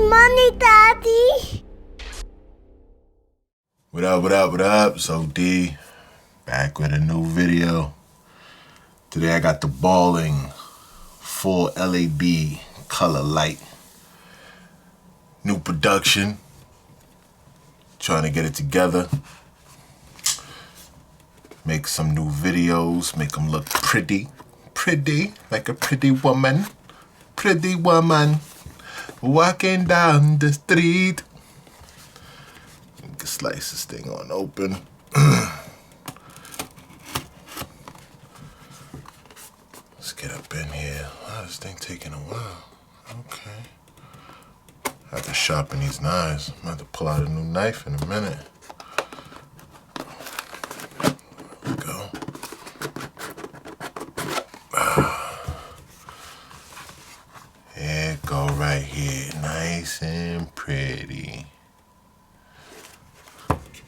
money, Daddy. What up, what up, what up? It's OD, back with a new video. Today I got the BOLING full LED color light. New production. Trying to get it together. Make some new videos, make them look pretty, like a pretty woman. Pretty woman walking down the street. You can slice this thing on open. Let's get up in here. Wow, this thing taking a while. Okay. I have to sharpen these knives. I'm going to have to pull out a new knife in a minute. There we go. There it go right here. Nice and pretty.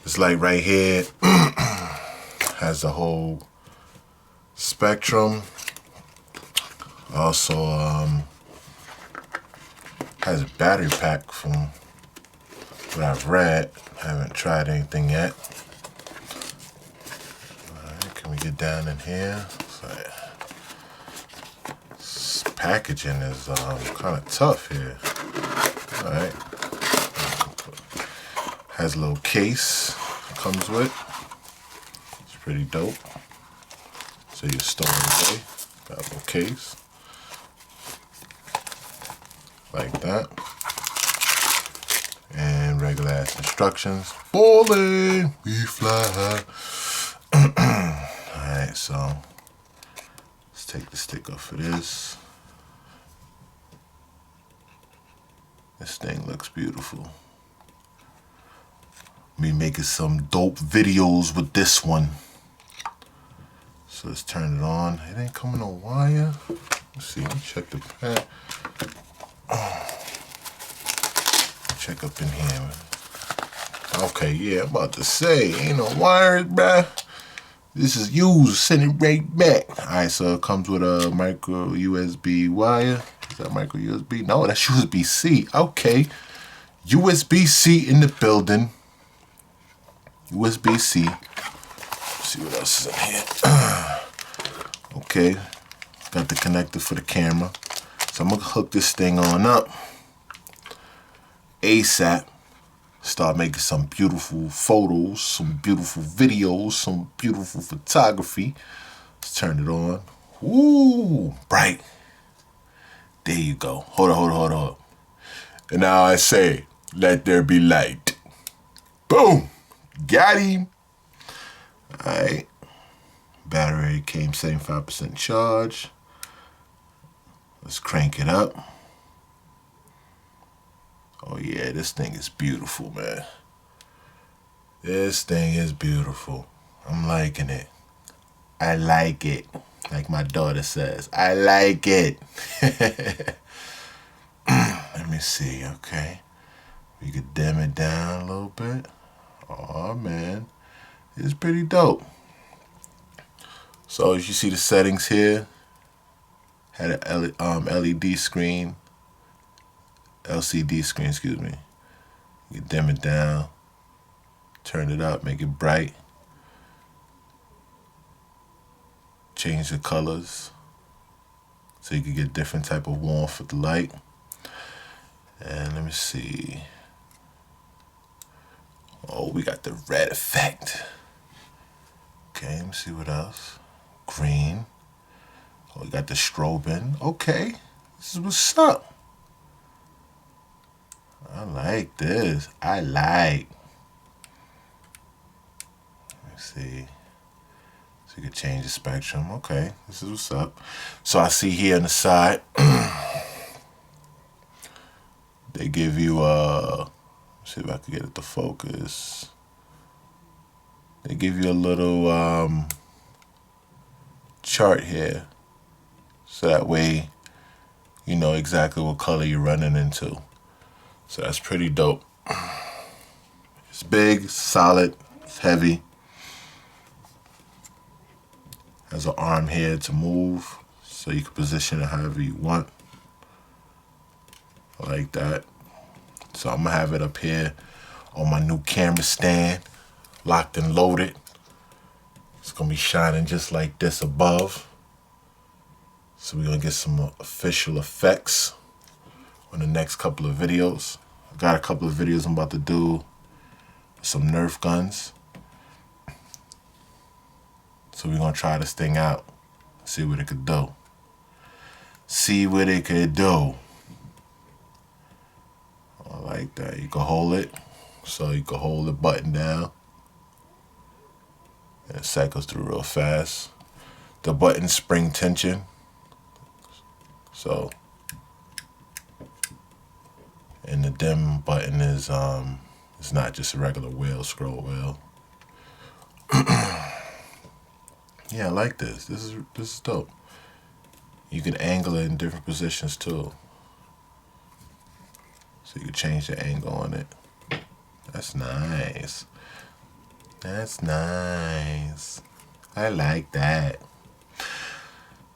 This light right here has the whole spectrum. Also, has a battery pack from what I've read. Haven't tried anything yet. Alright, can we get down in here? This packaging is kind of tough here. Alright. Has a little case it comes with. It's pretty dope. So you store it away. Got a little case. Like that. And regular ass instructions. Bowling, we fly. Alright, so let's take the stick off for this. This thing looks beautiful. Me making some dope videos with this one. So let's turn it on. It ain't coming on wire. Let's see, let me check the pad. Check up in here. Okay, yeah, I'm about to say, ain't no wires, bruh. This is used, send it right back. Alright, so it comes with a micro USB wire. Is that micro USB? No, that's USB-C. Okay. USB-C in the building. USB-C. Let's see what else is in here. Okay. Got the connector for the camera. So I'm gonna hook this thing on up. ASAP. Start making some beautiful photos, some beautiful videos, some beautiful photography. Let's turn it on. Ooh, bright. There you go. Hold on. And now I say, let there be light. Boom. Got him. Alright. Battery came 75% charge. Let's crank it up. Oh yeah, this thing is beautiful, man. This thing is beautiful. I'm liking it. I like it. Like my daughter says, I like it. Let me see, okay. We could dim it down a little bit. Oh man, it's pretty dope. So as you see the settings here, had an LED screen, LCD screen, excuse me. You can dim it down, turn it up, make it bright, change the colors so you can get different type of warmth with the light. And let me see. Oh, we got the red effect. Okay, let me see what else. Green. Oh, we got the strobing. Okay, this is what's up. I like this. I like. Let me see. So you can change the spectrum. Okay, this is what's up. So I see here on the side, they give you let's see if I can get it to focus. They give you a little chart here. So that way you know exactly what color you're running into. So that's pretty dope. It's big, solid, it's heavy. Has an arm here to move, so you can position it however you want. Like that. So I'm gonna have it up here on my new camera stand, locked and loaded. It's gonna be shining just like this above. So we're gonna get some official effects on the next couple of videos. I got a couple of videos I'm about to do with some Nerf guns. So we're gonna try this thing out, see what it could do. See what it could do. I like that. You can hold it, so you can hold the button down, and it cycles through real fast. The button's spring tension, so, and the dim button is it's not just a regular wheel, scroll wheel. Yeah, I like this. This is dope. You can angle it in different positions too. So you can change the angle on it. That's nice. That's nice. I like that.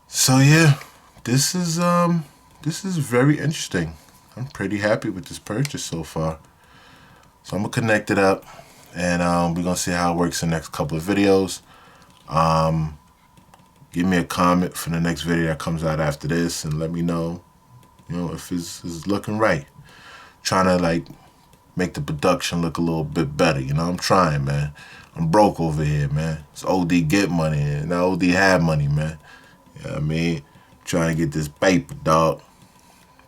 So yeah, this is very interesting. I'm pretty happy with this purchase so far. So I'm gonna connect it up, and we're gonna see how it works in the next couple of videos. Give me a comment for the next video that comes out after this, and let me know, if it's looking right. Trying to like make the production look a little bit better. I'm trying, man. I'm broke over here, man. It's OD get money and not OD have money, man. You know what I mean? Trying to get this paper, dog.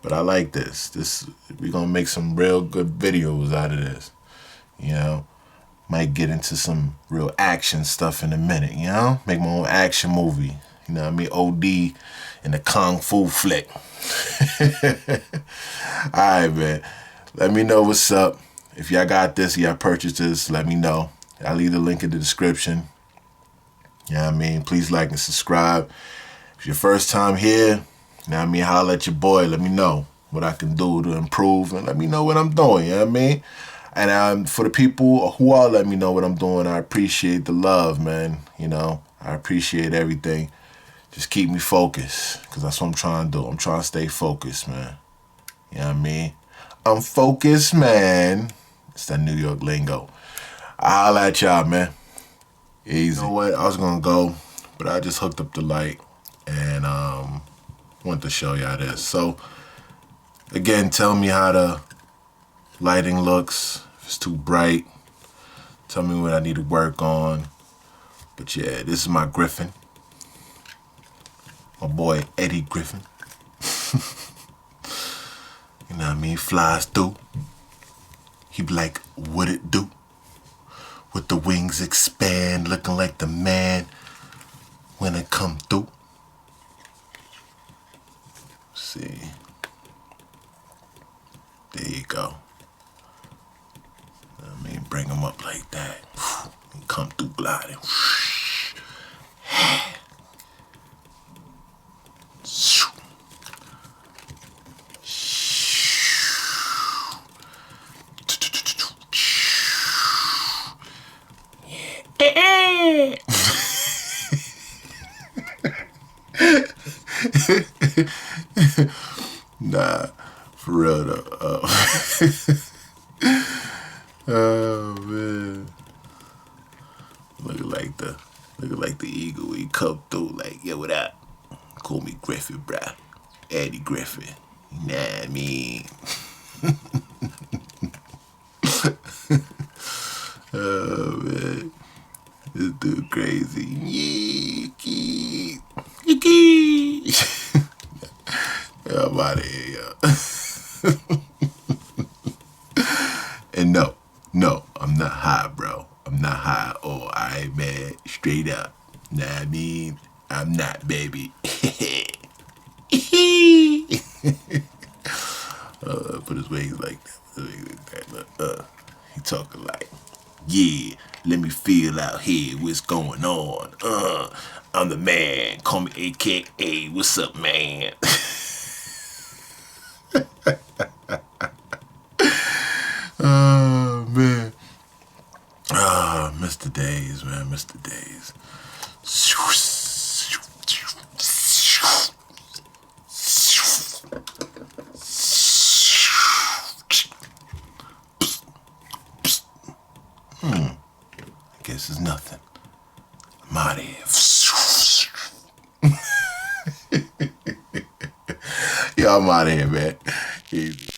But I like this. We're gonna make some real good videos out of this. Might get into some real action stuff in a minute, Make my own action movie. You know what I mean? OD in the Kung Fu flick. Alright, man. Let me know what's up. If y'all got this, y'all purchased this, let me know. I'll leave the link in the description. You know what I mean? Please like and subscribe. If your first time here, you know what I mean? Holler at your boy. Let me know what I can do to improve, and let me know what I'm doing, you know what I mean? And for the people who are letting me know what I'm doing, I appreciate the love, man. I appreciate everything. Just keep me focused, because that's what I'm trying to do. I'm trying to stay focused, man. You know what I mean? I'm focused, man. It's that New York lingo. I'll holla at y'all, man. Easy. You know what? I was going to go, but I just hooked up the light and wanted to show y'all this. So, again, tell me how the lighting looks. If it's too bright, tell me what I need to work on. But yeah, this is my Griffin. My boy Eddie Griffin. You know what I mean? Flies through. He be like, what it do? With the wings expand, looking like the man when it come through. See. There you go. I mean, bring them up like that. And come through gliding. Nah, for real though. Oh man, looking like the eagle. He come through like, yo, what up? Call me Griffin, bruh. Eddie Griffin. You know what I mean? Oh man, this dude crazy. Yee. I'm out of here, yo. And no, I'm not high, bro. I'm not high. Oh, I man, straight up. Nah, I mean, I'm not, baby. Put his wings like that. He talking like, yeah, let me feel out here what's going on. I'm the man. Call me AKA. What's up, man? Oh, man. Mr. Days, man. Mr. Days. I guess it's nothing. I'm out of here. Yo, I'm out of here, man. Easy.